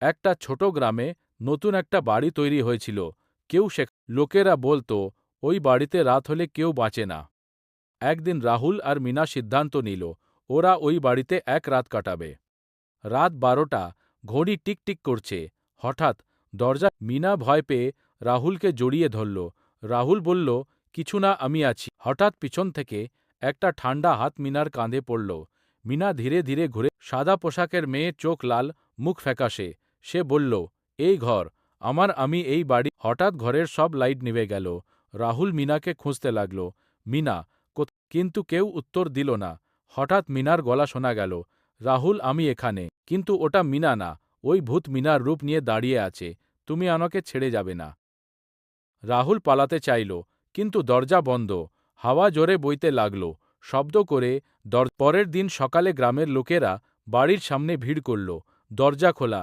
একটা ছোট গ্রামে নতুন একটা বাড়ি তৈরি হয়েছিল। লোকেরা বলতো ওই বাড়িতে রাত হলে কেউ বাঁচে না। একদিন রাহুল আর মিনা সিদ্ধান্ত নিল ওরা ওই বাড়িতে এক রাত কাটাবে। রাত 12টা, ঘড়ি টিকটিক করছে। হঠাৎ দরজা মিনা ভয় পেয়ে রাহুলকে জড়িয়ে ধরল। রাহুল বলল, কিছু না, আমি আছি। হঠাৎ পিছন থেকে একটা ঠান্ডা হাত মিনার কাঁধে পড়ল। মিনা ধীরে ধীরে ঘুরে, সাদা পোশাকের মেয়ে, চোখ লাল, মুখ ফ্যাকাশে। সে বলল, এই ঘর আমার, আমি এই বাড়ি। হঠাৎ ঘরের সব লাইট নিভে গেল। রাহুল মিনাকে খুঁজতে লাগল। মিনা কিন্তু কেউ উত্তর দিল না। হঠাৎ মিনার গলা শোনা গেল, রাহুল, আমি এখানে। কিন্তু ওটা মিনা না, ওই ভূত মিনার রূপ নিয়ে দাঁড়িয়ে আছে। তুমি আমাকে ছেড়ে যাবে না। রাহুল পালাতে চাইল, কিন্তু দরজা বন্ধ। হাওয়া জোরে বইতে লাগল, শব্দ করে। পরের দিন সকালে গ্রামের লোকেরা বাড়ির সামনে ভিড় করল। দরজা খোলা,